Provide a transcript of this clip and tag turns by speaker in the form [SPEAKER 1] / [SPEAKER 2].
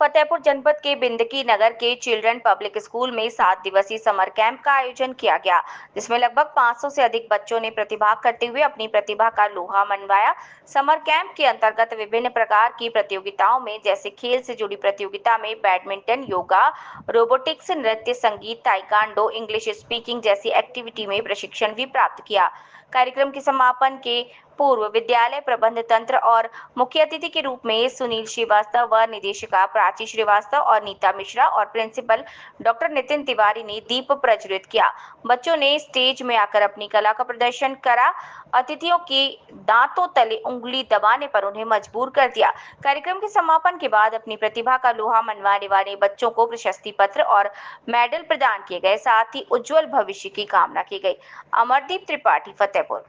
[SPEAKER 1] फतेहपुर जनपद के बिंदकी नगर के चिल्ड्रन पब्लिक स्कूल में 7 दिवसीय समर कैंप का आयोजन किया गया, जिसमें लगभग 500 से अधिक बच्चों ने प्रतिभाग करते हुए अपनी प्रतिभा का लोहा मनवाया। समर कैंप के अंतर्गत विभिन्न प्रकार की प्रतियोगिताओं में जैसे खेल से जुड़ी प्रतियोगिता में बैडमिंटन, योगा, रोबोटिक्स, नृत्य, संगीत, ताइक्वांडो, इंग्लिश स्पीकिंग जैसी एक्टिविटी में प्रशिक्षण भी प्राप्त किया। कार्यक्रम के समापन के पूर्व विद्यालय प्रबंध तंत्र और मुख्य अतिथि के रूप में सुनील श्रीवास्तव व निदेशिका प्राची श्रीवास्तव और नीता मिश्रा और प्रिंसिपल डॉक्टर नितिन तिवारी ने दीप प्रज्वलित किया। बच्चों ने स्टेज में आकर अपनी कला का प्रदर्शन करा। अतिथियों के दांतों तले उंगली दबाने पर उन्हें मजबूर कर दिया। कार्यक्रम के समापन के बाद अपनी प्रतिभा का लोहा मनवाने वाले बच्चों को प्रशस्ति पत्र और मेडल प्रदान किए गए, साथ ही उज्जवल भविष्य की कामना की गई। अमरदीप त्रिपाठी, फतेहपुर।